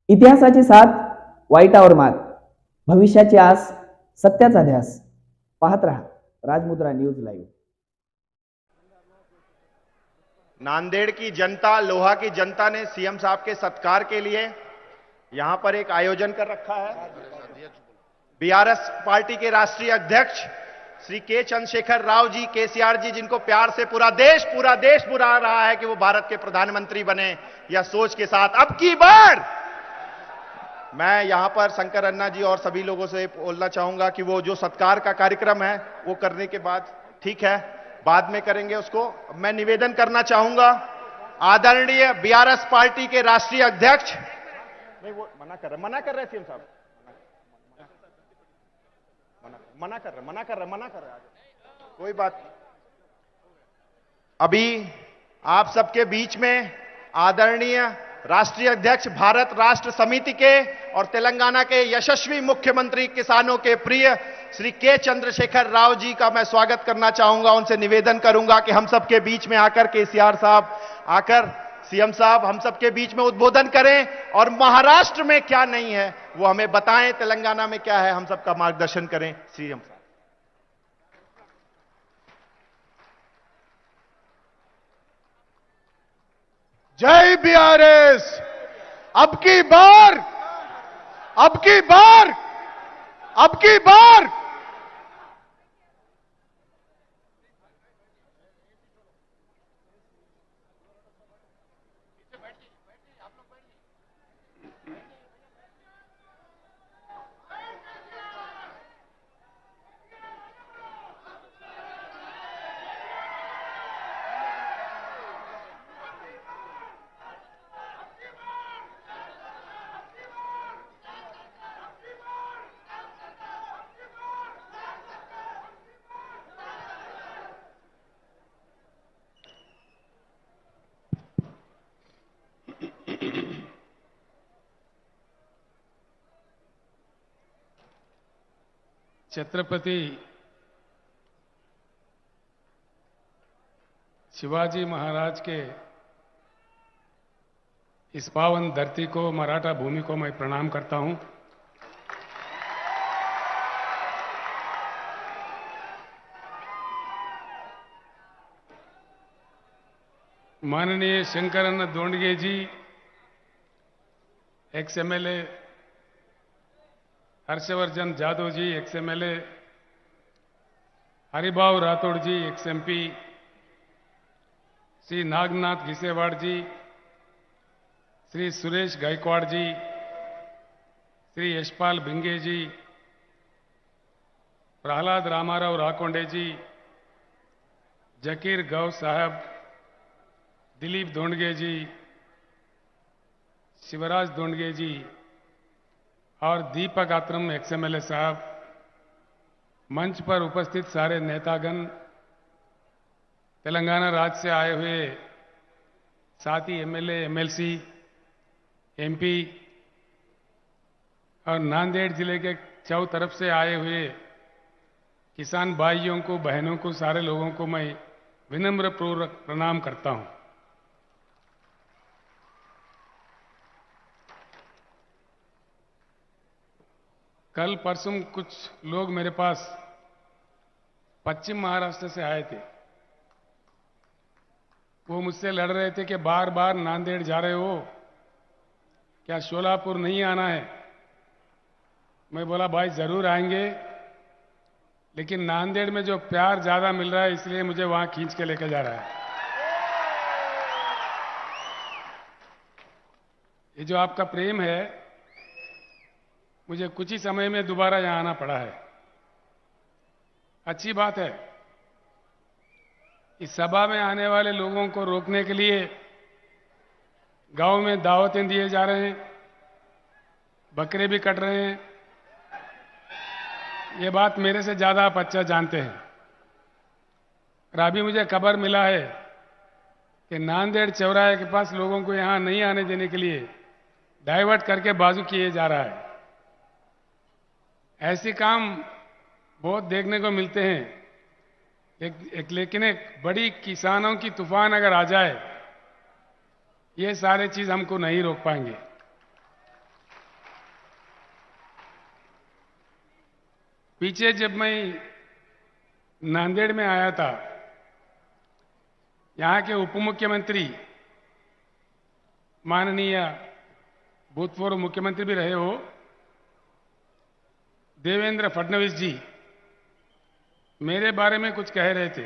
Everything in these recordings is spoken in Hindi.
इतिहासाची साथ वाईटावर मात, भविष्याची आस, सत्याचा ध्यास. पाहत रहा राजमुद्रा न्यूज लाईव्ह. नांदेड़ की जनता, लोहा की जनता ने सीएम साहब के सत्कार के लिए यहां पर एक आयोजन कर रखा है। बीआरएस पार्टी के राष्ट्रीय अध्यक्ष श्री के चंद्रशेखर राव जी, केसीआर जी, जिनको प्यार से पूरा देश बुला रहा है कि वो भारत के प्रधानमंत्री बने, या सोच के साथ अब की बार मैं यहां पर शंकर अन्ना जी और सभी लोगों से बोलना चाहूंगा कि वो जो सत्कार का कार्यक्रम है वो करने के बाद, ठीक है, बाद में करेंगे उसको। मैं निवेदन करना चाहूंगा आदरणीय बीआरएस पार्टी के राष्ट्रीय अध्यक्ष, नहीं वो मना कर रहे सीएम साहब, मना कर रहे, कोई बात। अभी आप सबके बीच में आदरणीय राष्ट्रीय अध्यक्ष भारत राष्ट्र समिति के और तेलंगाना के यशस्वी मुख्यमंत्री, किसानों के प्रिय श्री के चंद्रशेखर राव जी का मैं स्वागत करना चाहूंगा। उनसे निवेदन करूंगा कि हम सबके बीच में आकर केसीआर साहब, आकर सीएम साहब हम सबके बीच में उद्बोधन करें और महाराष्ट्र में क्या नहीं है वो हमें बताएं, तेलंगाना में क्या है, हम सबका मार्गदर्शन करें। सीएम साहब, जय बीआरएस। अब की बार अब की बार अब की बार छत्रपति शिवाजी महाराज के इस पावन धरती को, मराठा भूमि को मैं प्रणाम करता हूं। माननीय शंकरन दोंडगे जी, एक्स एमएलए, हर्षवर्धन जादव जी, एक्स एमएलए, हरिभाव राठौड़ जी, एक्स एमपी, श्री नागनाथ घिसेवाड़ जी, श्री सुरेश गायकवाड़ जी, श्री यशपाल भिंगे जी, प्रहलाद रामाराव राकोंडे जी, जकीर गौ साहब, दिलीप दोंडगे जी, शिवराज दोंडगे जी और दीपक आत्रम एक्सएमएलए साहब, मंच पर उपस्थित सारे नेतागण, तेलंगाना राज्य से आए हुए साथी एमएलए, एमएलसी, एमपी और नांदेड़ जिले के चौ तरफ से आए हुए किसान भाइयों को, बहनों को, सारे लोगों को मैं विनम्र पूर्वक प्रणाम करता हूं। कल परसों कुछ लोग मेरे पास पश्चिम महाराष्ट्र से आए थे। वो मुझसे लड़ रहे थे कि बार बार नांदेड़ जा रहे हो, क्या शोलापुर नहीं आना है? मैं बोला भाई जरूर आएंगे, लेकिन नांदेड़ में जो प्यार ज्यादा मिल रहा है इसलिए मुझे वहां खींच के लेकर जा रहा है। ये जो आपका प्रेम है, मुझे कुछ ही समय में दोबारा यहां आना पड़ा है। अच्छी बात है। इस सभा में आने वाले लोगों को रोकने के लिए गांव में दावतें दिए जा रहे हैं, बकरे भी कट रहे हैं। ये बात मेरे से ज्यादा आप अच्छा जानते हैं। और अभी मुझे खबर मिला है कि नांदेड़ चौराहे के पास लोगों को यहां नहीं आने देने के लिए डाइवर्ट करके बाजू किए जा रहा है। ऐसे काम बहुत देखने को मिलते हैं। लेकिन एक बड़ी किसानों की तूफान अगर आ जाए, ये सारे चीज हमको नहीं रोक पाएंगे। पीछे जब मैं नांदेड़ में आया था, यहाँ के उप मुख्यमंत्री माननीय भूतपूर्व मुख्यमंत्री भी रहे हो देवेंद्र फडणवीस जी मेरे बारे में कुछ कह रहे थे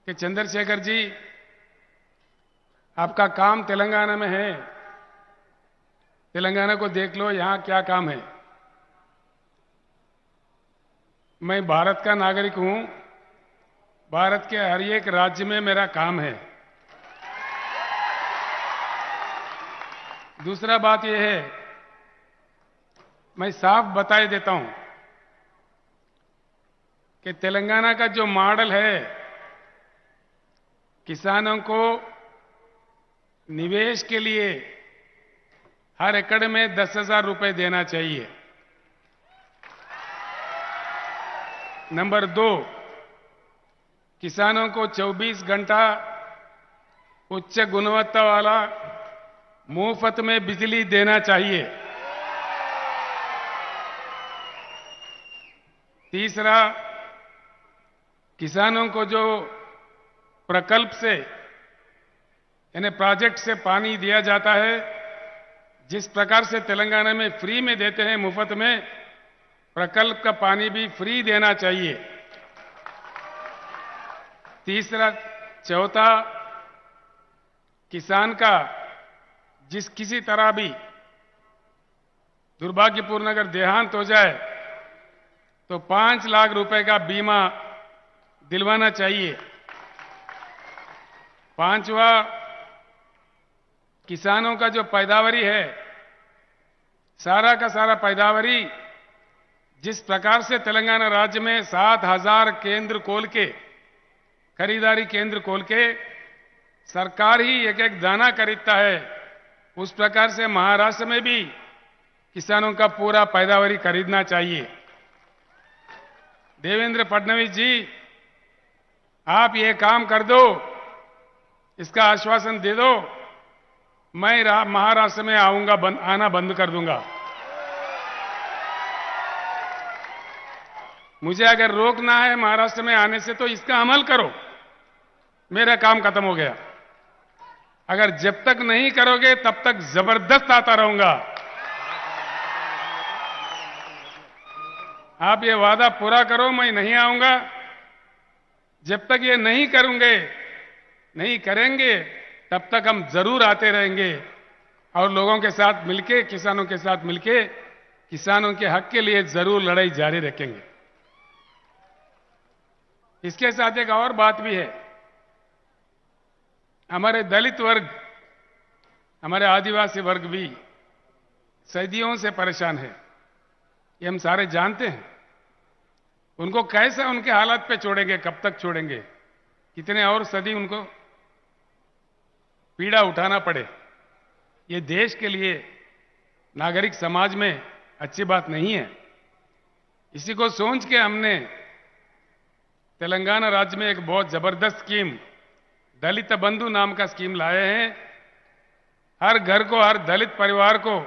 कि चंद्रशेखर जी, आपका काम तेलंगाना में है, तेलंगाना को देख लो, यहां क्या काम है। मैं भारत का नागरिक हूं, भारत के हर एक राज्य में मेरा काम है। दूसरा बात यह है, मैं साफ बताए देता हूं कि तेलंगाना का जो मॉडल है, किसानों को निवेश के लिए हर एकड़ में 10,000 रुपए देना चाहिए। नंबर 2, किसानों को 24 घंटा उच्च गुणवत्ता वाला मुफ्त में बिजली देना चाहिए। तीसरा, किसानों को जो प्रकल्प से यानी प्रोजेक्ट से पानी दिया जाता है, जिस प्रकार से तेलंगाना में फ्री में देते हैं मुफ्त में, प्रकल्प का पानी भी फ्री देना चाहिए। तीसरा, चौथा, किसान का जिस किसी तरह भी दुर्भाग्यपूर्ण अगर देहांत हो जाए तो 5 लाख रुपए का बीमा दिलवाना चाहिए। पांचवा, किसानों का जो पैदावारी है, सारा का सारा पैदावारी जिस प्रकार से तेलंगाना राज्य में 7,000 केंद्र खोल के, खरीदारी केंद्र खोल के सरकार ही एक एक दाना खरीदता है, उस प्रकार से महाराष्ट्र में भी किसानों का पूरा पैदावारी खरीदना चाहिए। देवेंद्र फडणवीस जी, आप ये काम कर दो, इसका आश्वासन दे दो, मैं महाराष्ट्र में आऊंगा, आना बंद कर दूंगा। मुझे अगर रोकना है महाराष्ट्र में आने से तो इसका अमल करो, मेरा काम खत्म हो गया। अगर जब तक नहीं करोगे तब तक जबरदस्त आता रहूंगा। आप ये वादा पूरा करो, मैं नहीं आऊंगा। जब तक ये नहीं करेंगे तब तक हम जरूर आते रहेंगे और लोगों के साथ मिलके, किसानों के साथ मिलके, किसानों के हक के लिए जरूर लड़ाई जारी रखेंगे। इसके साथ एक और बात भी है, हमारे दलित वर्ग, हमारे आदिवासी वर्ग भी सदियों से परेशान है, ये हम सारे जानते हैं। उनको कैसे उनके हालात पे छोड़ेंगे, कब तक छोड़ेंगे, कितने और सदी उनको पीड़ा उठाना पड़े, ये देश के लिए, नागरिक समाज में अच्छी बात नहीं है। इसी को सोच के हमने तेलंगाना राज्य में एक बहुत जबरदस्त स्कीम, दलित बंधु नाम का स्कीम लाए हैं। हर घर को, हर दलित परिवार को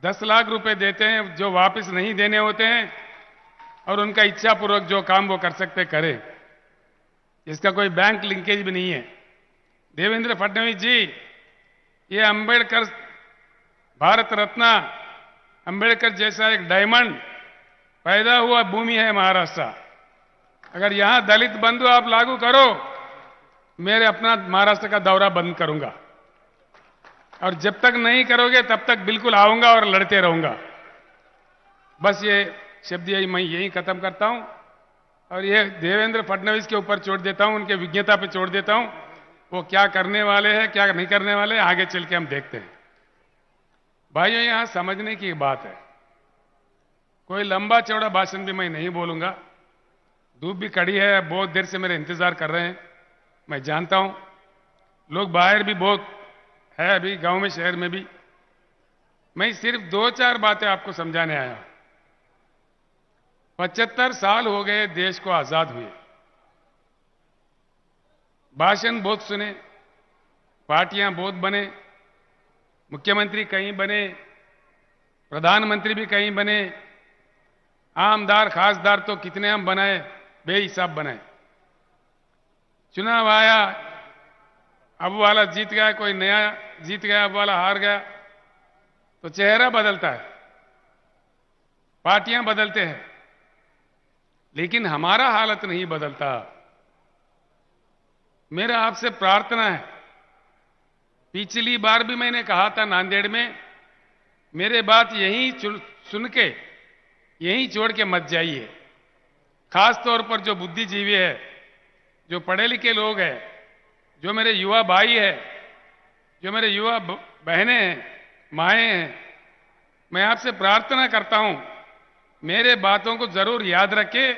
10 लाख रुपए देते हैं, जो वापस नहीं देने होते हैं, और उनका इच्छापूर्वक जो काम वो कर सकते करें। इसका कोई बैंक लिंकेज भी नहीं है। देवेंद्र फडणवीस जी, ये अंबेडकर, भारत रत्न अंबेडकर जैसा एक डायमंड पैदा हुआ भूमि है महाराष्ट्र। अगर यहां दलित बंधु आप लागू करो, मेरे अपना महाराष्ट्र का दौरा बंद करूंगा, और जब तक नहीं करोगे तब तक बिल्कुल आऊंगा और लड़ते रहूंगा। बस ये शब्द मैं यही खत्म करता हूं, और ये देवेंद्र फडणवीस के ऊपर छोड़ देता हूं, उनके विज्ञता पे छोड़ देता हूं। वो क्या करने वाले हैं, क्या नहीं करने वाले हैं, आगे चल के हम देखते हैं। भाइयों, यहां समझने की बात है, कोई लंबा चौड़ा भाषण भी मैं नहीं बोलूंगा। धूप भी कड़ी है, बहुत देर से मेरे इंतजार कर रहे हैं, मैं जानता हूं। लोग बाहर भी बहुत है, अभी गांव में, शहर में भी। मैं सिर्फ 2-4 बातें आपको समझाने आया। 75 साल हो गए देश को आजाद हुए। भाषण बहुत सुने, पार्टियां बहुत बने, मुख्यमंत्री कहीं बने, प्रधानमंत्री भी कहीं बने, आमदार खासदार तो कितने हम बनाए, बेहिसाब बनाए। चुनाव आया, अब वाला जीत गया, कोई नया जीत गया, अब वाला हार गया, तो चेहरा बदलता है, पार्टियां बदलते हैं, लेकिन हमारा हालत नहीं बदलता। मेरा आपसे प्रार्थना है, पिछली बार भी मैंने कहा था नांदेड़ में, मेरे बात यहीं सुन के यहीं छोड़ के मत जाइए। खास तौर पर जो बुद्धिजीवी है, जो पढ़े लिखे लोग हैं, जो मेरे युवा भाई है, जो मेरे युवा बहनें हैं, माएँ हैं, मैं आपसे प्रार्थना करता हूं, मेरे बातों को जरूर याद रखें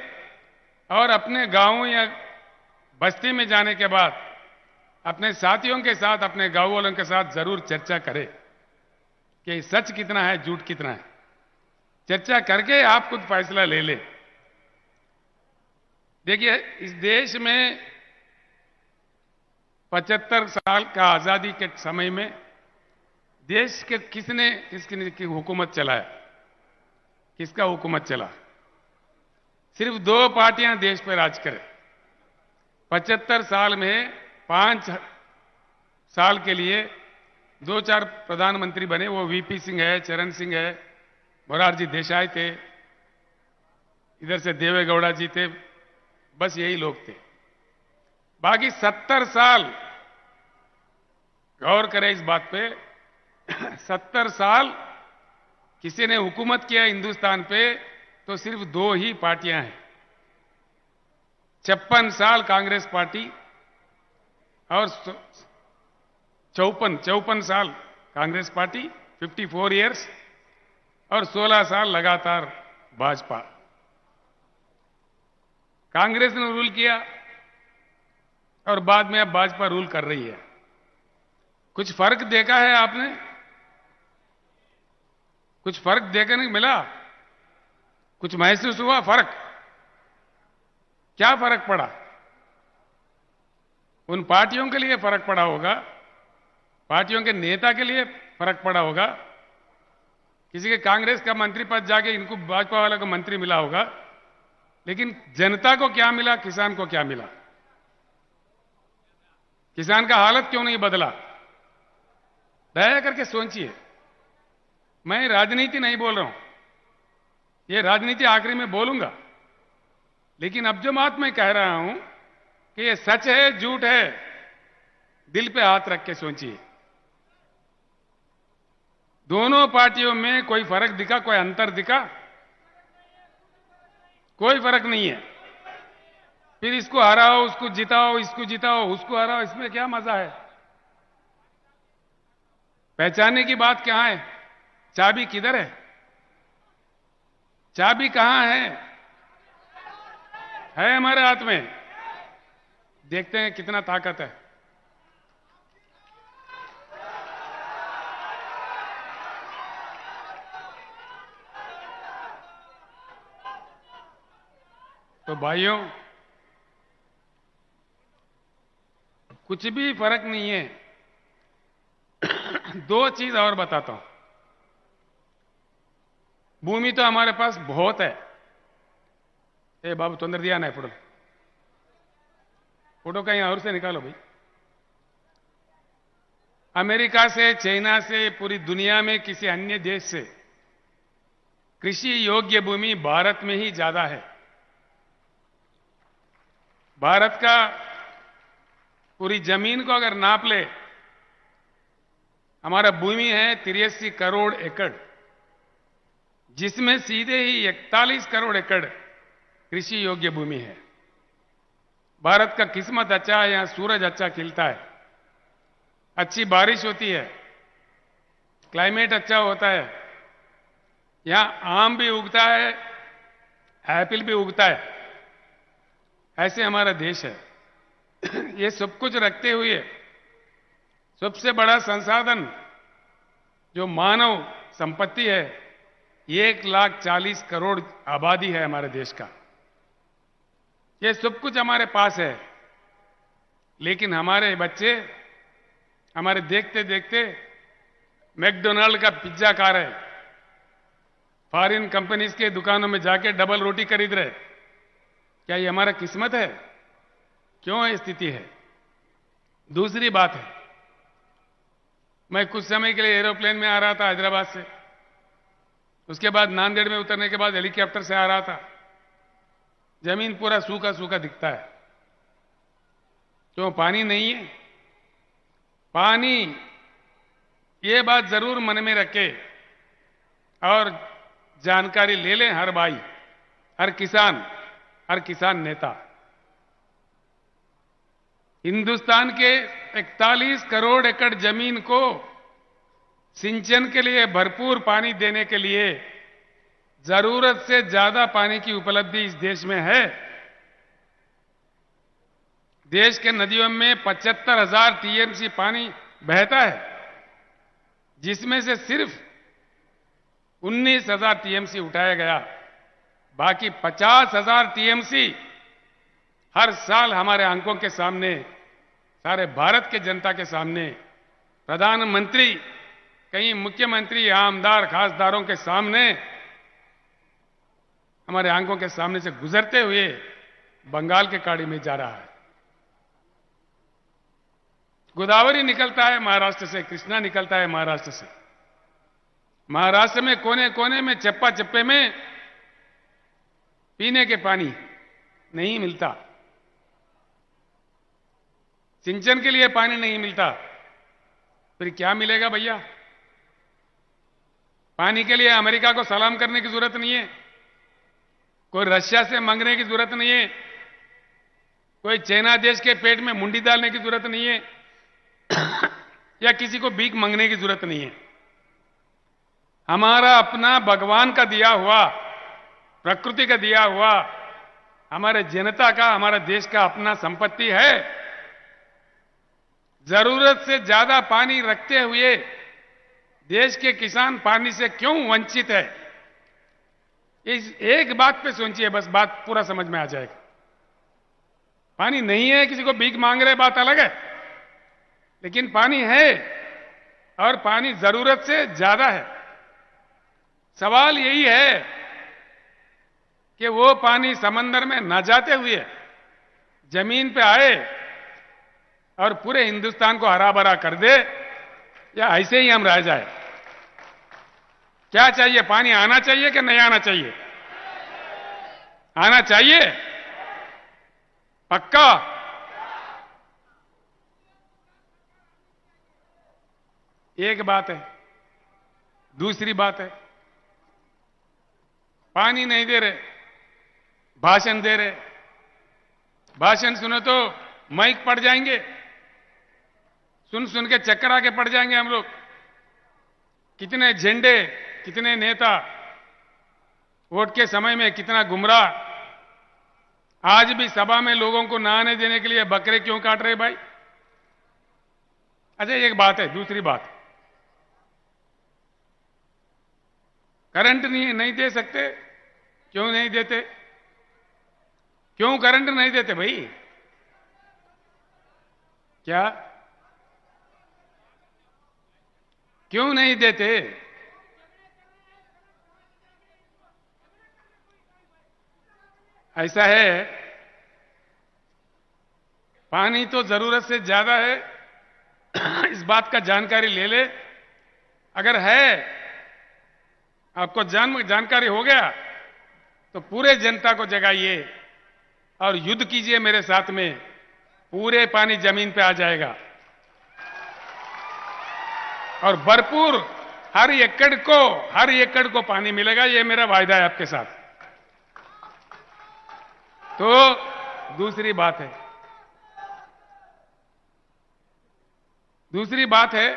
और अपने गांव या बस्ती में जाने के बाद अपने साथियों के साथ, अपने गांव वालों के साथ जरूर चर्चा करें कि सच कितना है, झूठ कितना है। चर्चा करके आप खुद फैसला ले लें। देखिए, इस देश में 75 साल का आजादी के समय में देश के किसकी हुकूमत चलाया, किसका हुकूमत चला? सिर्फ 2 पार्टियां देश पर राज करें। 75 साल में 5 साल के लिए 2-4 प्रधानमंत्री बने, वो वीपी सिंह है, चरण सिंह है, मोरारजी देसाई थे, इधर से देवेगौड़ा जी थे, बस यही लोग थे। बाकी 70 साल, गौर करें इस बात पे, 70 साल किसी ने हुकूमत किया हिंदुस्तान पे तो सिर्फ 2 ही पार्टियां हैं। 56 साल कांग्रेस पार्टी और 54 साल कांग्रेस पार्टी, 54 इयर्स, और 16 साल लगातार भाजपा। कांग्रेस ने रूल किया और बाद में अब भाजपा रूल कर रही है। कुछ फर्क देखा है आपने? कुछ फर्क देखने मिला? कुछ महसूस हुआ फर्क? क्या फर्क पड़ा? उन पार्टियों के लिए फर्क पड़ा होगा, पार्टियों के नेता के लिए फर्क पड़ा होगा, किसी के कांग्रेस का मंत्री पद जाके इनको भाजपा वाला को मंत्री मिला होगा, लेकिन जनता को क्या मिला, किसान को क्या मिला? किसान का हालत क्यों नहीं बदला? दया करके सोचिए। मैं राजनीति नहीं बोल रहा हूं, ये राजनीति आखिरी में बोलूंगा, लेकिन अब जो बात मैं कह रहा हूं कि ये सच है झूठ है, दिल पे हाथ रख के सोचिए। दोनों पार्टियों में कोई फर्क दिखा, कोई अंतर दिखा? कोई फर्क नहीं है। फिर इसको हराओ, उसको जिताओ, इसको जिताओ, उसको हराओ, इसमें क्या मजा है? पहचानने की बात कहां है? चाबी किधर है? चाबी कहां है? हमारे हाथ में। देखते हैं कितना ताकत है। तो भाइयों, कुछ भी फर्क नहीं है। 2 चीज और बताता हूं। भूमि तो हमारे पास बहुत है। बाबू तोंदर दिया ना फोटो, फोटो कहीं और से निकालो भाई। अमेरिका से, चाइना से, पूरी दुनिया में किसी अन्य देश से कृषि योग्य भूमि भारत में ही ज्यादा है। भारत का पूरी जमीन को अगर नाप ले, हमारा भूमि है 83 करोड़ एकड़, जिसमें सीधे ही 41 करोड़ एकड़ कृषि योग्य भूमि है। भारत का किस्मत अच्छा है, यहां सूरज अच्छा खिलता है, अच्छी बारिश होती है, क्लाइमेट अच्छा होता है, यहां आम भी उगता है, एप्पल भी उगता है। ऐसे हमारा देश है। ये सब कुछ रखते हुए सबसे बड़ा संसाधन जो मानव संपत्ति है, 1,40,000 करोड़ आबादी है हमारे देश का। ये सब कुछ हमारे पास है, लेकिन हमारे बच्चे हमारे देखते देखते मैकडोनाल्ड का पिज्जा खा रहे, फॉरेन कंपनीज के दुकानों में जाके डबल रोटी खरीद रहे। क्या ये हमारा किस्मत है? क्यों ये स्थिति है? दूसरी बात है, मैं कुछ समय के लिए एरोप्लेन में आ रहा था हैदराबाद से, उसके बाद नांदेड़ में उतरने के बाद हेलीकॉप्टर से आ रहा था। जमीन पूरा सूखा सूखा दिखता है। क्यों? पानी नहीं है। पानी, ये बात जरूर मन में रखे और जानकारी ले लें हर भाई, हर किसान नेता। हिंदुस्तान के 41 करोड़ एकड़ जमीन को सिंचन के लिए भरपूर पानी देने के लिए जरूरत से ज्यादा पानी की उपलब्धि इस देश में है। देश के नदियों में 75,000 टीएमसी पानी बहता है, जिसमें से सिर्फ 19,000 टीएमसी उठाया गया। बाकी 50,000 टीएमसी हर साल हमारे आंखों के सामने, सारे भारत के जनता के सामने, प्रधानमंत्री, कई मुख्यमंत्री, आमदार, खासदारों के सामने, हमारे आंखों के सामने से गुजरते हुए बंगाल के खाड़ी में जा रहा है। गोदावरी निकलता है महाराष्ट्र से, कृष्णा निकलता है महाराष्ट्र से। महाराष्ट्र में कोने कोने में, चप्पा चप्पे में पीने के पानी नहीं मिलता, सिंचन के लिए पानी नहीं मिलता। फिर क्या मिलेगा भैया? पानी के लिए अमेरिका को सलाम करने की जरूरत नहीं है, कोई रशिया से मांगने की जरूरत नहीं है, कोई चाइना देश के पेट में मुंडी डालने की जरूरत नहीं है या किसी को भीख मांगने की जरूरत नहीं है। हमारा अपना भगवान का दिया हुआ, प्रकृति का दिया हुआ, हमारे जनता का, हमारा देश का अपना संपत्ति है। जरूरत से ज्यादा पानी रखते हुए देश के किसान पानी से क्यों वंचित है? इस एक बात पे सोचिए, बस बात पूरा समझ में आ जाएगा। पानी नहीं है, किसी को भीख मांग रहे, बात अलग है, लेकिन पानी है और पानी जरूरत से ज्यादा है। सवाल यही है कि वो पानी समंदर में न जाते हुए जमीन पे आए और पूरे हिंदुस्तान को हरा भरा कर दे, या ऐसे ही हम रह जाए? क्या चाहिए? पानी आना चाहिए कि नहीं आना चाहिए? आना चाहिए, पक्का। एक बात है। दूसरी बात है, पानी नहीं दे रहे, भाषण दे रहे। भाषण सुनो तो माइक पड़ जाएंगे, सुन सुन के चक्कर आके पड़ जाएंगे हम लोग। कितने झंडे, कितने नेता, वोट के समय में कितना गुमराह। आज भी सभा में लोगों को नहाने देने के लिए बकरे क्यों काट रहे भाई? अच्छा, एक बात है। दूसरी बात, करंट नहीं दे सकते। क्यों नहीं देते? क्यों करंट नहीं देते भाई? क्या क्यों नहीं देते? ऐसा है, पानी तो जरूरत से ज्यादा है, इस बात का जानकारी ले ले। अगर है, आपको जानकारी हो गया, तो पूरे जनता को जगाइए और युद्ध कीजिए मेरे साथ में। पूरे पानी जमीन पे आ जाएगा और भरपूर हर एकड़ को पानी मिलेगा। ये मेरा वायदा है आपके साथ। तो दूसरी बात है,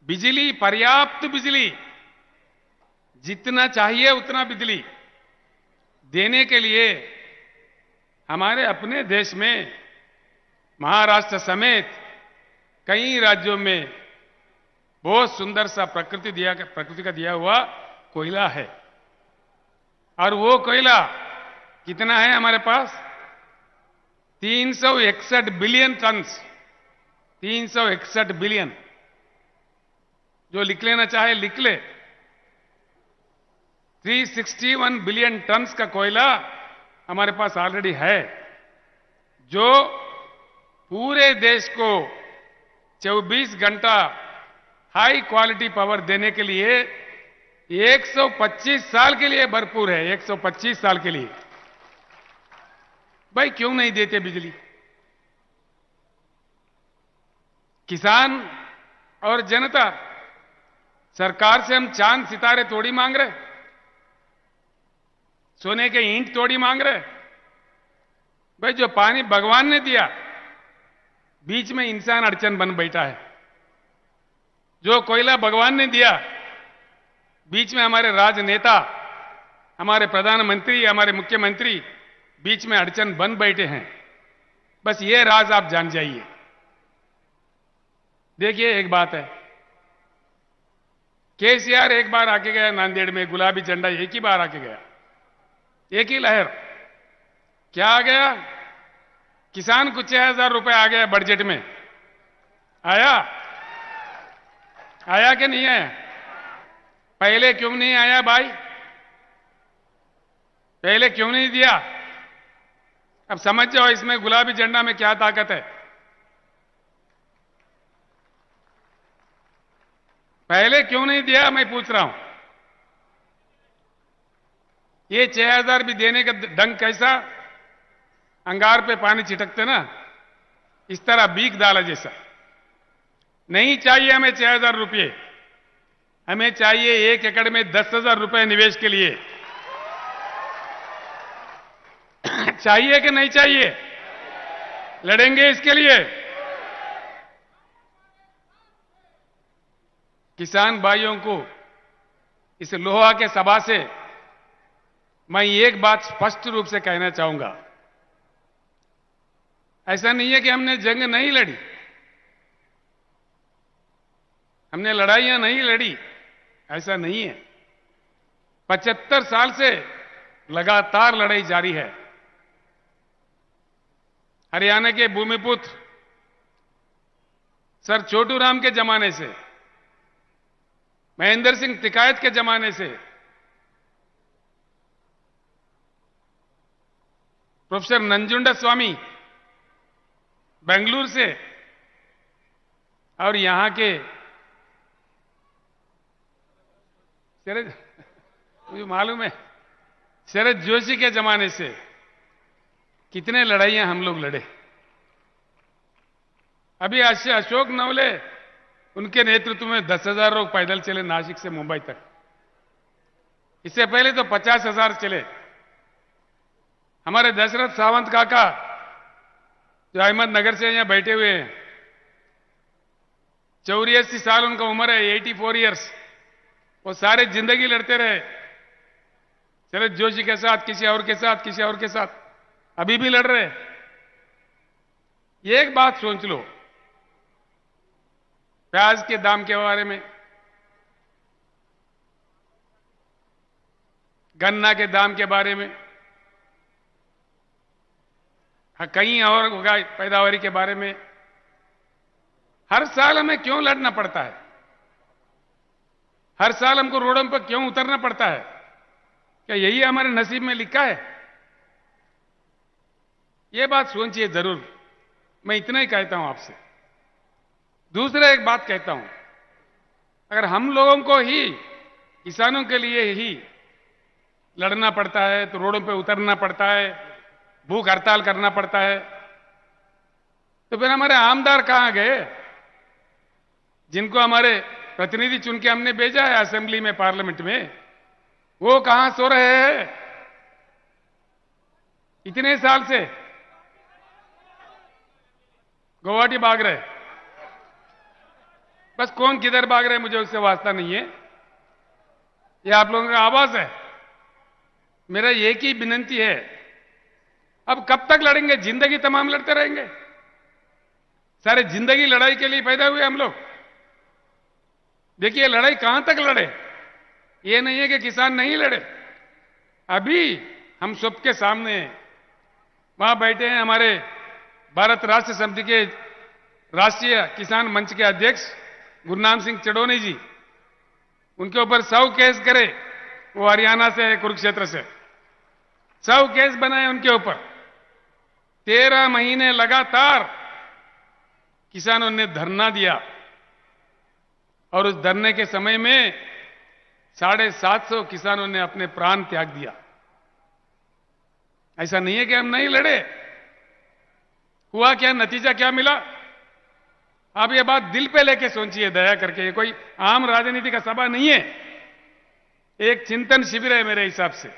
बिजली, पर्याप्त बिजली, जितना चाहिए उतना बिजली देने के लिए हमारे अपने देश में महाराष्ट्र समेत कई राज्यों में बहुत सुंदर सा प्रकृति का दिया हुआ कोयला है। और वो कोयला कितना है हमारे पास? 361 बिलियन टन्स, 361 बिलियन, जो लिख लेना चाहे लिख ले। 361 बिलियन टन्स का कोयला हमारे पास ऑलरेडी है, जो पूरे देश को 24 घंटा हाई क्वालिटी पावर देने के लिए 125 साल के लिए भरपूर है। 125 साल के लिए। भाई क्यों नहीं देते बिजली? किसान और जनता, सरकार से हम चांद सितारे थोड़ी मांग रहे, सोने के ईंट थोड़ी मांग रहे। भाई जो पानी भगवान ने दिया, बीच में इंसान अड़चन बन बैठा है। जो कोयला भगवान ने दिया, बीच में हमारे राजनेता, हमारे प्रधानमंत्री, हमारे मुख्यमंत्री बीच में अड़चन बन बैठे हैं। बस ये राज आप जान जाइए। देखिए एक बात है, केसीआर एक बार आके गया नांदेड़ में, गुलाबी झंडा एक ही बार आके गया, एक ही लहर। क्या आ गया? किसान को 6,000 रुपए आ गया बजट में। आया? आया कि नहीं आया? पहले क्यों नहीं आया भाई? पहले क्यों नहीं दिया? अब समझ जाओ इसमें गुलाबी झंडा में क्या ताकत है। पहले क्यों नहीं दिया, मैं पूछ रहा हूं। ये 6,000 भी देने का ढंग कैसा? अंगार पे पानी छिटकते ना, इस तरह बीक डाला जैसा। नहीं चाहिए हमें 6,000 रुपये, हमें चाहिए 1 एकड़ में 10,000 रुपए निवेश के लिए। चाहिए कि नहीं चाहिए? लड़ेंगे इसके लिए। किसान भाइयों को इस लोहा के सभा से मैं एक बात स्पष्ट रूप से कहना चाहूंगा। ऐसा नहीं है कि हमने जंग नहीं लड़ी, हमने लड़ाइयां नहीं लड़ी, ऐसा नहीं है। 75 साल से लगातार लड़ाई जारी है। हरियाणा के भूमिपुत्र सर छोटू राम के जमाने से, महेंद्र सिंह टिकायत के जमाने से, प्रोफेसर नंजुंडा स्वामी बेंगलुरु से, और यहां के शरद, मुझे मालूम है, शरद जोशी के जमाने से कितने लड़ाइयां हम लोग लड़े। अभी अशोक नवले, उनके नेतृत्व में 10,000 लोग पैदल चले नासिक से मुंबई तक। इससे पहले तो 50,000 चले। हमारे दशरथ सावंत काका जो अहमदनगर से यहां बैठे हुए हैं, 84 साल उनका उम्र है, 84 इयर्स। वो सारे जिंदगी लड़ते रहे, शरद जोशी के साथ, किसी और के साथ, किसी और के साथ, अभी भी लड़ रहे। एक बात सोच लो, प्याज के दाम के बारे में, गन्ना के दाम के बारे में, कहीं और पैदावारी के बारे में हर साल हमें क्यों लड़ना पड़ता है? हर साल हमको रोडों पर क्यों उतरना पड़ता है? क्या यही हमारे नसीब में लिखा है? ये बात सोचिए जरूर। मैं इतना ही कहता हूं आपसे। दूसरा एक बात कहता हूं, अगर हम लोगों को ही, किसानों के लिए ही लड़ना पड़ता है, तो रोडों पे उतरना पड़ता है, भूख हड़ताल करना पड़ता है, तो फिर हमारे आमदार कहां गए, जिनको हमारे प्रतिनिधि चुन के हमने भेजा है असेंबली में, पार्लियामेंट में? वो कहां सो रहे हैं इतने साल से? गुवाहाटी भाग रहे। बस कौन किधर भाग रहे मुझे उससे वास्ता नहीं है, ये आप लोगों का आवाज है। मेरा एक ही विनती है, अब कब तक लड़ेंगे? जिंदगी तमाम लड़ते रहेंगे? सारे जिंदगी लड़ाई के लिए पैदा हुए हम लोग। देखिए लड़ाई कहां तक लड़े, ये नहीं है कि किसान नहीं लड़े। अभी हम सबके सामने वहां बैठे हैं हमारे भारत राष्ट्र समिति के राष्ट्रीय किसान मंच के अध्यक्ष गुरनाम सिंह चडोनी जी, उनके ऊपर 100 केस करे, वो हरियाणा से है, कुरुक्षेत्र से 100 केस बनाए उनके ऊपर। 13 महीने लगातार किसानों ने धरना दिया और उस धरने के समय में 750 किसानों ने अपने प्राण त्याग दिया। ऐसा नहीं है कि हम नहीं लड़े। हुआ क्या, नतीजा क्या मिला? आप ये बात दिल पे लेके सोचिए दया करके। ये कोई आम राजनीति का सभा नहीं है, एक चिंतन शिविर है मेरे हिसाब से।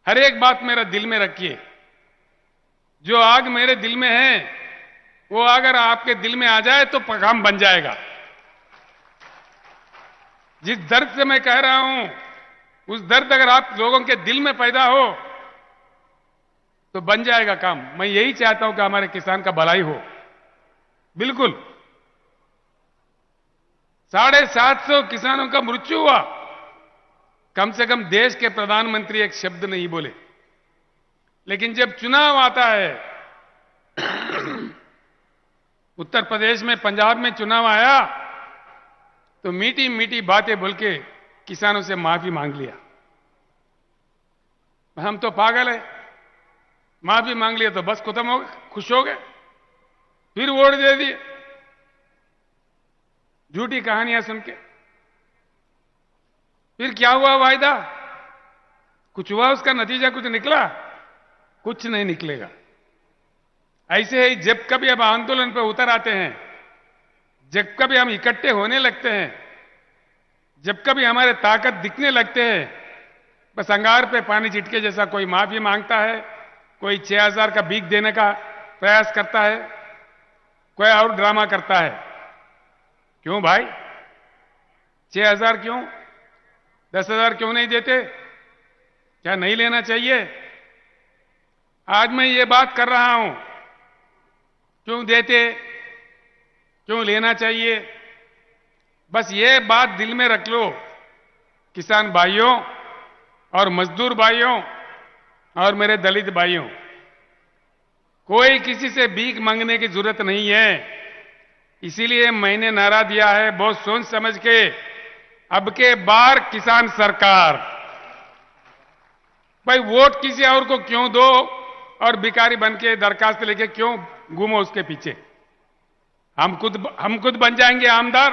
हर एक बात मेरा दिल में रखिए। जो आग मेरे दिल में है वो अगर आपके दिल में आ जाए तो पैगाम बन जाएगा। जिस दर्द से मैं कह रहा हूं उस दर्द अगर आप लोगों के दिल में पैदा हो तो बन जाएगा काम। मैं यही चाहता हूं कि हमारे किसान का भलाई हो। बिल्कुल 750 किसानों का मृत्यु हुआ, कम से कम देश के प्रधानमंत्री एक शब्द नहीं बोले। लेकिन जब चुनाव आता है उत्तर प्रदेश में, पंजाब में चुनाव आया तो मीठी मीठी बातें बोल के किसानों से माफी मांग लिया। हम तो पागल है, माफी मांग लिया तो बस खत्म हो गए, खुश हो गए, फिर वोट दे दिए झूठी कहानियां सुन के। फिर क्या हुआ वायदा? कुछ हुआ? उसका नतीजा कुछ निकला? कुछ नहीं निकलेगा। ऐसे ही जब कभी अब आंदोलन पर उतर आते हैं, जब कभी हम इकट्ठे होने लगते हैं, जब कभी हमारे ताकत दिखने लगते हैं, बस अंगार पे पानी छिटके जैसा कोई माफी मांगता है, कोई 6000 का भीख देने का प्रयास करता है, कोई और ड्रामा करता है। क्यों भाई? 6000 क्यों? 10,000 क्यों नहीं देते? क्या नहीं लेना चाहिए? आज मैं ये बात कर रहा हूं, क्यों देते, क्यों लेना चाहिए? बस ये बात दिल में रख लो किसान भाइयों और मजदूर भाइयों और मेरे दलित भाइयों। कोई किसी से भीख मांगने की जरूरत नहीं है। इसीलिए मैंने नारा दिया है बहुत सोच समझ के, अब के बार किसान सरकार। भाई वोट किसी और को क्यों दो और भिखारी बन के दरखास्त लेके क्यों घूमो उसके पीछे? हम खुद बन जाएंगे आमदार,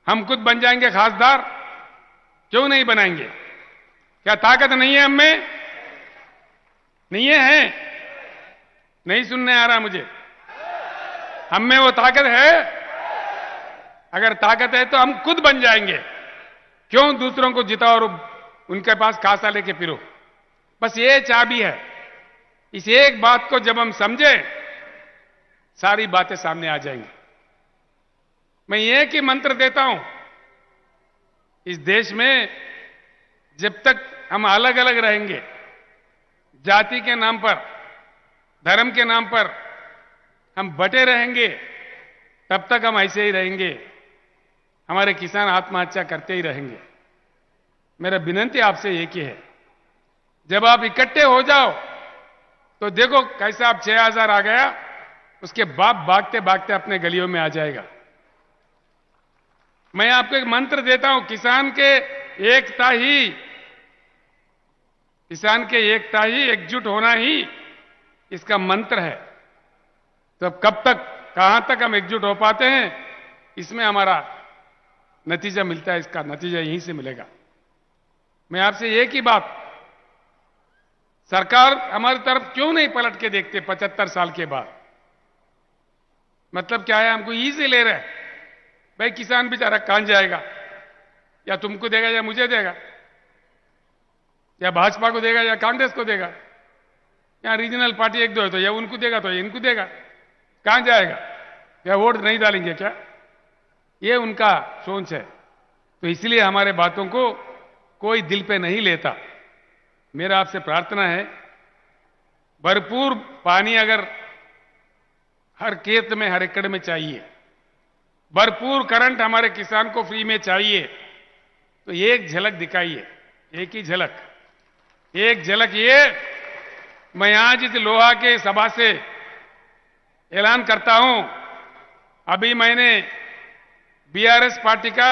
हम खुद बन जाएंगे खासदार। क्यों नहीं बनाएंगे? क्या ताकत नहीं है हम में? नहीं है? नहीं सुनने आ रहा मुझे। हम में वो ताकत है। अगर ताकत है तो हम खुद बन जाएंगे। क्यों दूसरों को जिताओ और उनके पास खासा लेके फिरो? बस ये चाबी है। इस एक बात को जब हम समझे, सारी बातें सामने आ जाएंगी। मैं एक ही मंत्र देता हूं, इस देश में जब तक हम अलग अलग रहेंगे, जाति के नाम पर, धर्म के नाम पर हम बटे रहेंगे, तब तक हम ऐसे ही रहेंगे। हमारे किसान आत्महत्या करते ही रहेंगे। मेरा विनती आपसे एक ही है, जब आप इकट्ठे हो जाओ तो देखो कैसा आप 6000 आ गया, उसके बाप भागते भागते अपने गलियों में आ जाएगा। मैं आपको एक मंत्र देता हूं, किसान के एकता ही एकजुट होना ही इसका मंत्र है। तो अब कब तक, कहां तक हम एकजुट हो पाते हैं, इसमें हमारा नतीजा मिलता है। इसका नतीजा यहीं से मिलेगा। मैं आपसे एक ही बात, सरकार हमारी तरफ क्यों नहीं पलट के देखते 75 साल के बाद? मतलब क्या है? हमको इजी ले रहे हैं। भाई किसान बेचारा कहां जाएगा? या तुमको देगा या मुझे देगा, या भाजपा को देगा या कांग्रेस को देगा, या रीजनल पार्टी एक दो है तो या उनको देगा तो या इनको देगा। कहां जाएगा? या वोट नहीं डालेंगे क्या? ये उनका सोच है। तो इसलिए हमारे बातों को कोई दिल पे नहीं लेता। मेरा आपसे प्रार्थना है, भरपूर पानी अगर हर खेत में, हर एकड़ में चाहिए, भरपूर करंट हमारे किसान को फ्री में चाहिए, तो एक झलक दिखाइए, एक ही झलक, एक झलक। ये मैं आज इस लोहा के सभा से ऐलान करता हूं, अभी मैंने बीआरएस पार्टी का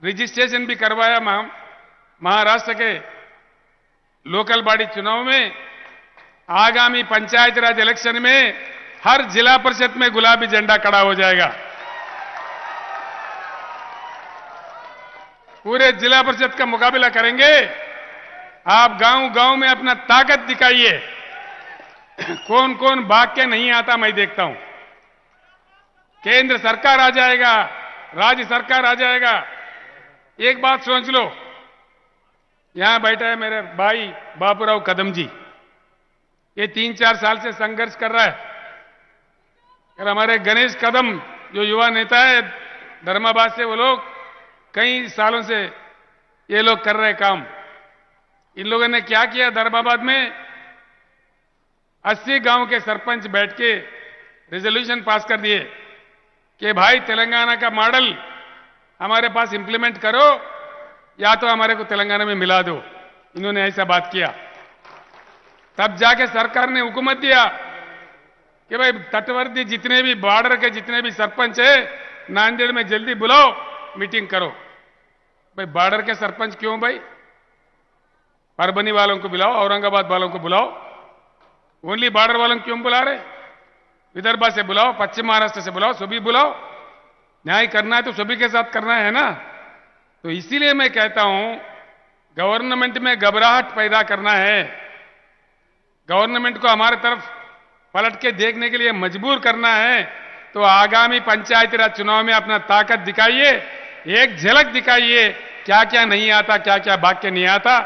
रजिस्ट्रेशन भी करवाया महाराष्ट्र के लोकल बॉडी चुनाव में। आगामी पंचायत राज इलेक्शन में हर जिला परिषद में गुलाबी झंडा खड़ा हो जाएगा। पूरे जिला परिषद का मुकाबला करेंगे। आप गांव गांव में अपना ताकत दिखाइए। कौन कौन भाग के नहीं आता मैं देखता हूं। केंद्र सरकार आ जाएगा, राज्य सरकार आ जाएगा। एक बात सोच लो, यहां बैठा है मेरे भाई बापूराव कदम जी। ये 3-4 साल से संघर्ष कर रहा है। और हमारे गणेश कदम जो युवा नेता है धर्माबाद से, वो लोग कई सालों से ये लोग कर रहे काम। इन लोगों ने क्या किया, धर्माबाद में 80 गांव के सरपंच बैठ के रेजोल्यूशन पास कर दिए कि भाई तेलंगाना का मॉडल हमारे पास इंप्लीमेंट करो या तो हमारे को तेलंगाना में मिला दो। इन्होंने ऐसा बात किया। तब जाके सरकार ने हुकूमत दिया कि भाई तटवर्ती जितने भी बॉर्डर के जितने भी सरपंच है नांदेड़ में जल्दी बुलाओ, मीटिंग करो। भाई बॉर्डर के सरपंच क्यों भाई? परभनी वालों को बुलाओ, औरंगाबाद वालों को बुलाओ। ओनली बॉर्डर वालों को क्यों बुला रहे? विदर्भ से बुलाओ, पश्चिम महाराष्ट्र से बुलाओ, सभी बुलाओ। न्याय करना है तो सभी के साथ करना है ना। तो इसीलिए मैं कहता हूं, गवर्नमेंट में घबराहट पैदा करना है, गवर्नमेंट को हमारे तरफ पलट के देखने के लिए मजबूर करना है, तो आगामी पंचायती राज चुनाव में अपना ताकत दिखाइए। एक झलक दिखाइए, क्या क्या नहीं आता, क्या क्या वाक्य नहीं आता,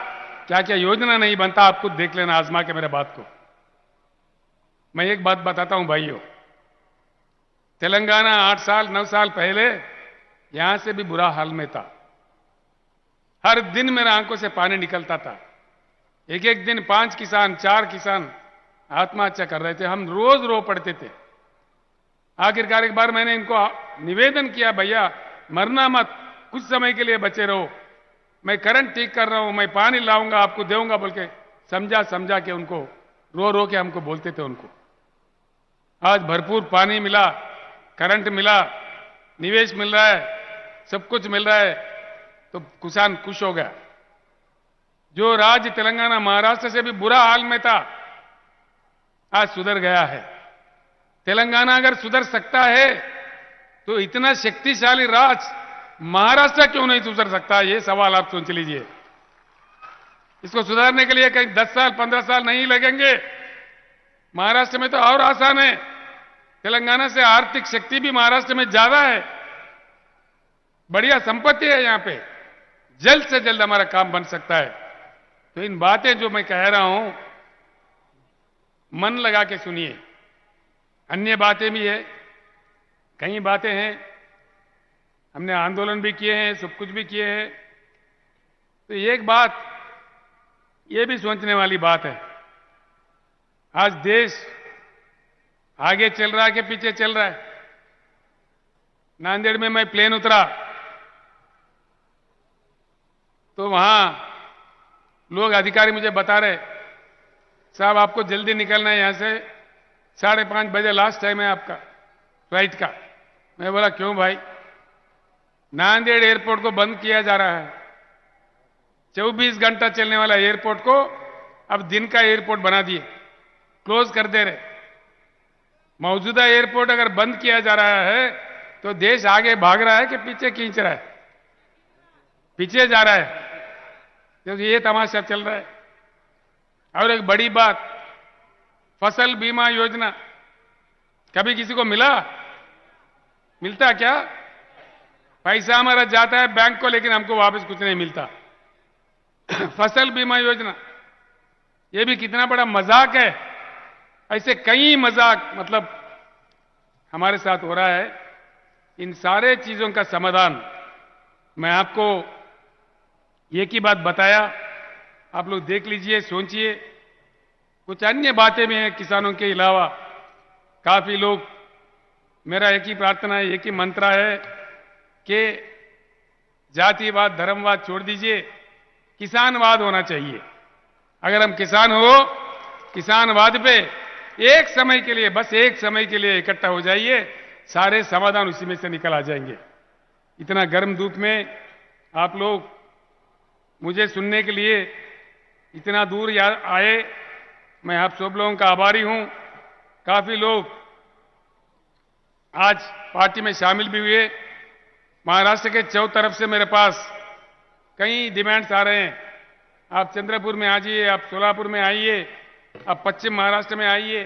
क्या क्या योजना नहीं बनता। आप खुद देख लेना आजमा के मेरे बात को। मैं एक बात बताता हूं भाइयों, तेलंगाना 8 साल 9 साल पहले यहां से भी बुरा हाल में था। हर दिन मेरे आंखों से पानी निकलता था। एक एक दिन 5 किसान 4 किसान आत्महत्या कर रहे थे। हम रोज रो पड़ते थे। आखिरकार एक बार मैंने इनको निवेदन किया, भैया मरना मत, कुछ समय के लिए बचे रहो, मैं करंट ठीक कर रहा हूं, मैं पानी लाऊंगा आपको दूंगा बोल के समझा के उनको रो रो के हमको बोलते थे उनको। आज भरपूर पानी मिला, करंट मिला, निवेश मिल रहा है, सब कुछ मिल रहा है, तो किसान खुश हो गया। जो राज्य तेलंगाना महाराष्ट्र से भी बुरा हाल में था आज सुधर गया है। तेलंगाना अगर सुधर सकता है तो इतना शक्तिशाली राज्य महाराष्ट्र क्यों नहीं सुधर सकता? ये सवाल आप सोच लीजिए। इसको सुधारने के लिए कहीं 10 साल 15 साल नहीं लगेंगे। महाराष्ट्र में तो और आसान है। तेलंगाना से आर्थिक शक्ति भी महाराष्ट्र में ज्यादा है, बढ़िया संपत्ति है यहां पे। जल्द से जल्द हमारा काम बन सकता है। तो इन बातें जो मैं कह रहा हूं मन लगा के सुनिए। अन्य बातें भी है, कई बातें हैं, हमने आंदोलन भी किए हैं, सब कुछ भी किए हैं। तो एक बात ये भी सोचने वाली बात है, आज देश आगे चल रहा है कि पीछे चल रहा है? नांदेड़ में मैं प्लेन उतरा तो वहां लोग अधिकारी मुझे बता रहे, साहब आपको जल्दी निकलना है यहां से, 5:30 बजे लास्ट टाइम है आपका फ्लाइट का। मैं बोला क्यों भाई? नांदेड़ एयरपोर्ट को बंद किया जा रहा है। 24 घंटा चलने वाला एयरपोर्ट को अब दिन का एयरपोर्ट बना दिए, क्लोज कर दे रहे। मौजूदा एयरपोर्ट अगर बंद किया जा रहा है तो देश आगे भाग रहा है कि पीछे खींच रहा है? पीछे जा रहा है, क्योंकि ये तमाशा चल रहा है। और एक बड़ी बात, फसल बीमा योजना कभी किसी को मिलता क्या? पैसा हमारा जाता है बैंक को, लेकिन हमको वापस कुछ नहीं मिलता। फसल बीमा योजना ये भी कितना बड़ा मजाक है। ऐसे कई मजाक मतलब हमारे साथ हो रहा है। इन सारे चीजों का समाधान मैं आपको एक ही बात बताया, आप लोग देख लीजिए, सोचिए। कुछ अन्य बातें भी हैं किसानों के अलावा। काफी लोग, मेरा एक ही प्रार्थना है, एक ही मंत्र है कि जातिवाद धर्मवाद छोड़ दीजिए, किसानवाद होना चाहिए। अगर हम किसान हो, किसानवाद पे एक समय के लिए, बस एक समय के लिए इकट्ठा हो जाइए, सारे समाधान उसी में से निकल आ जाएंगे। इतना गर्म धूप में आप लोग मुझे सुनने के लिए इतना दूर आए, मैं आप सब लोगों का आभारी हूं। काफी लोग आज पार्टी में शामिल भी हुए। महाराष्ट्र के चौ तरफ से मेरे पास कई डिमांड्स आ रहे हैं। आप चंद्रपुर में आ जाइए, आप सोलापुर में आइए, आप पश्चिम महाराष्ट्र में आइए,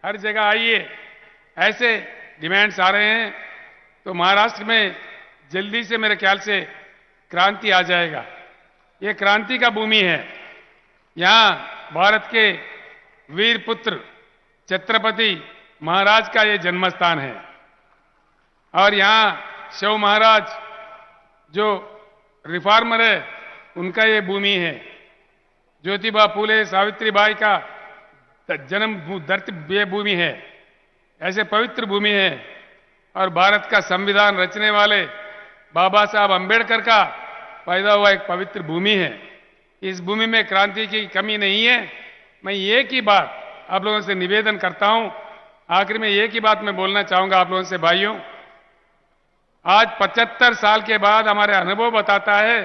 हर जगह आइए, ऐसे डिमांड्स आ रहे हैं। तो महाराष्ट्र में जल्दी से मेरे ख्याल से क्रांति आ जाएगा। ये क्रांति का भूमि है। यहां भारत के वीर पुत्र छत्रपति महाराज का ये जन्म स्थान है और यहां शिव महाराज जो रिफॉर्मर है उनका ये भूमि है। ज्योतिबा फूले सावित्रीबाई का जन्म धरती ये भूमि है। ऐसे पवित्र भूमि है और भारत का संविधान रचने वाले बाबा साहब अंबेडकर का पैदा हुआ एक पवित्र भूमि है। इस भूमि में क्रांति की कमी नहीं है। मैं एक ही बात आप लोगों से निवेदन करता हूं, आखिर में एक ही बात मैं बोलना चाहूंगा आप लोगों से भाइयों। आज 75 साल के बाद हमारे अनुभव बताता है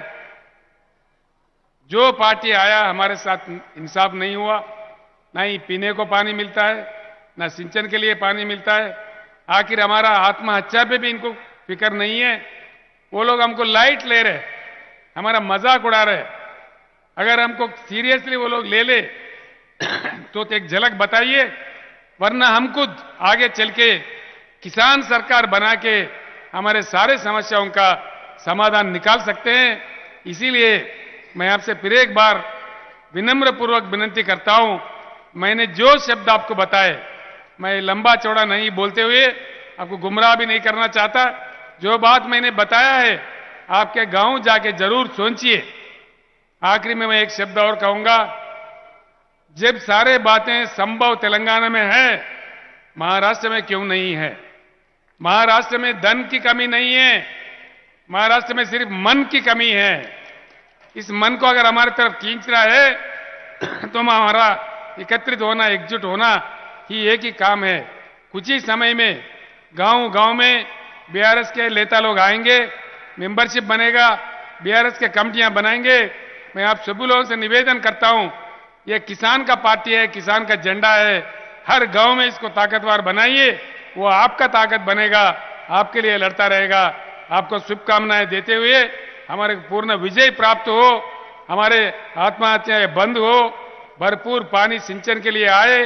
जो पार्टी आया हमारे साथ इंसाफ नहीं हुआ। ना ही पीने को पानी मिलता है, ना सिंचन के लिए पानी मिलता है। आखिर हमारा आत्महत्या पे भी इनको फिक्र नहीं है। वो लोग हमको लाइट ले रहे, हमारा मजाक उड़ा रहे। अगर हमको सीरियसली वो लोग ले तो एक झलक बताइए, वरना हम खुद आगे चल के किसान सरकार बना के हमारे सारे समस्याओं का समाधान निकाल सकते हैं। इसीलिए मैं आपसे फिर एक बार विनम्र पूर्वक विनती करता हूं, मैंने जो शब्द आपको बताए, मैं लंबा चौड़ा नहीं बोलते हुए आपको गुमराह भी नहीं करना चाहता। जो बात मैंने बताया है आपके गांव जाके जरूर सोचिए। आखिरी में मैं एक शब्द और कहूंगा, जब सारे बातें संभव तेलंगाना में है, महाराष्ट्र में क्यों नहीं है? महाराष्ट्र में धन की कमी नहीं है, महाराष्ट्र में सिर्फ मन की कमी है। इस मन को अगर हमारी तरफ खींच रहा है तो हमारा एकत्रित होना, एकजुट होना ही एक ही काम है। कुछ ही समय में गांव गांव में बीआरएस के नेता लोग आएंगे, मेंबरशिप बनेगा, बीआरएस के कमिटियां बनाएंगे। मैं आप सभी लोगों से निवेदन करता हूं, यह किसान का पार्टी है, किसान का झंडा है। हर गांव में इसको ताकतवर बनाइए, वो आपका ताकत बनेगा, आपके लिए लड़ता रहेगा। आपको शुभकामनाएं देते हुए हमारे पूर्ण विजय प्राप्त हो, हमारे आत्महत्याएं बंद हो, भरपूर पानी सिंचन के लिए आए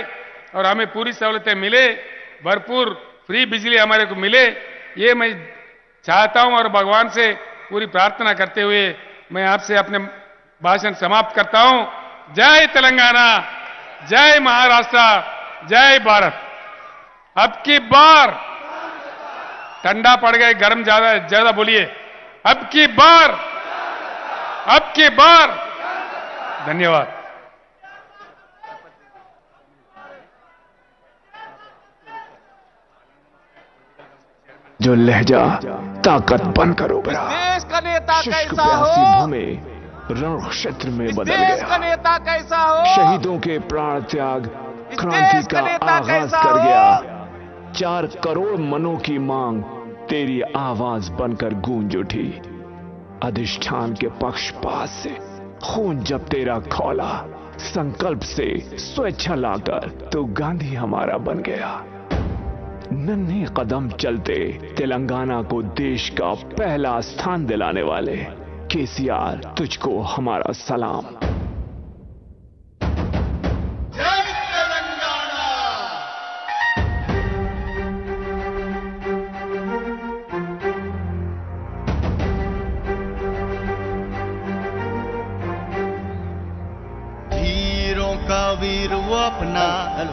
और हमें पूरी सहूलतें मिले, भरपूर फ्री बिजली हमारे को मिले, ये मैं चाहता हूं और भगवान से पूरी प्रार्थना करते हुए मैं आपसे अपने भाषण समाप्त करता हूं। जय तेलंगाना, जय महाराष्ट्र, जय भारत। अब की बार ठंडा पड़ गए, गर्म ज्यादा बोलिए, अब की बार, अब की बार। धन्यवाद। जो लहजा ताकत बनकर उभरा, देश का नेता शुष्क कैसा प्यासी हो, भूमि रण क्षेत्र में बदल देश का गया। नेता कैसा हो, शहीदों के प्राण त्याग क्रांति देश का का नेता आगाज कैसा कर हो। गया। 4 करोड़ मनों की मांग तेरी आवाज बनकर गूंज उठी। अधिष्ठान के पक्षपात से खून जब तेरा खौला, संकल्प से स्वेच्छा लाकर तो गांधी हमारा बन गया। नन्हे कदम चलते तेलंगाना को देश का पहला स्थान दिलाने वाले केसीआर, तुझको हमारा सलाम। वीरों का वीर वो अपना,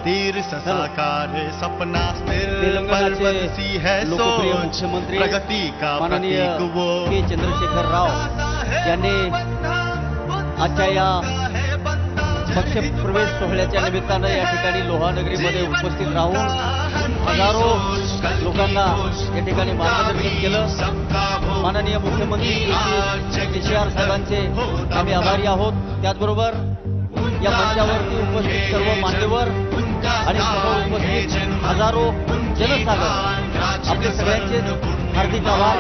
धीर सा साकार है सपना, स्थिर तेलंगानाचे पर्वत सी है लोकप्रिय सोच, मुख्यमंत्री प्रगति का माननीय प्रतीक वो के चंद्रशेखर राव यांनी आजच्या या पक्ष प्रवेश सोहळ्याच्या निमित्तानं या ठिकाणी लोहानगरीमध्ये उपस्थित राहून हजारो लोकांना या ठिकाणी मार्गदर्शन केलं। माननीय मुख्यमंत्री केसीआर साहेबांचे आम्ही आभारी आहोत। त्याचबरोबर या मंचावरती उपस्थित सर्व मान्यवर आणि समोर उपस्थित हजारो जनसागर, आपले सगळ्यांचे हार्दिक आभार।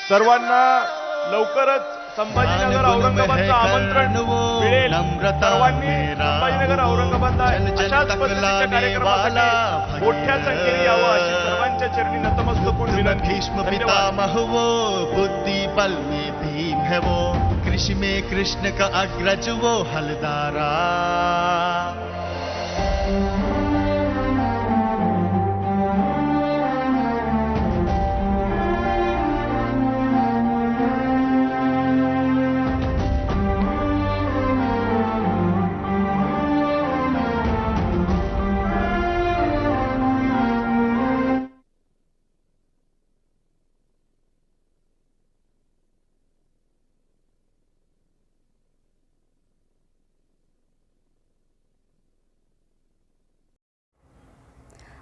सर्वांना लवकरच संभाजीनगर औरंगाबादचं आमंत्रण मिळेल. सर्वांनी संभाजीनगर औरंगाबादला अशाच पद्धतीच्या कार्यक्रमासाठी मोठ्या संख्येने यावं अशी सर्वांच्या चरणी नतमस्तक होऊन विनंती. भीष्म पितामह वो बुद्धि बल में भीम है वो कृषि में कृष्ण का अग्रज वो हलदारा.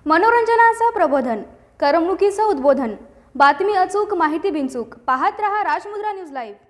मनोरंजनाचं प्रबोधन, करमणुकीचं उद्बोधन, बातमी अचूक, माहिती बिनचूक. पाहत रहा राजमुद्रा न्यूज लाईव्ह.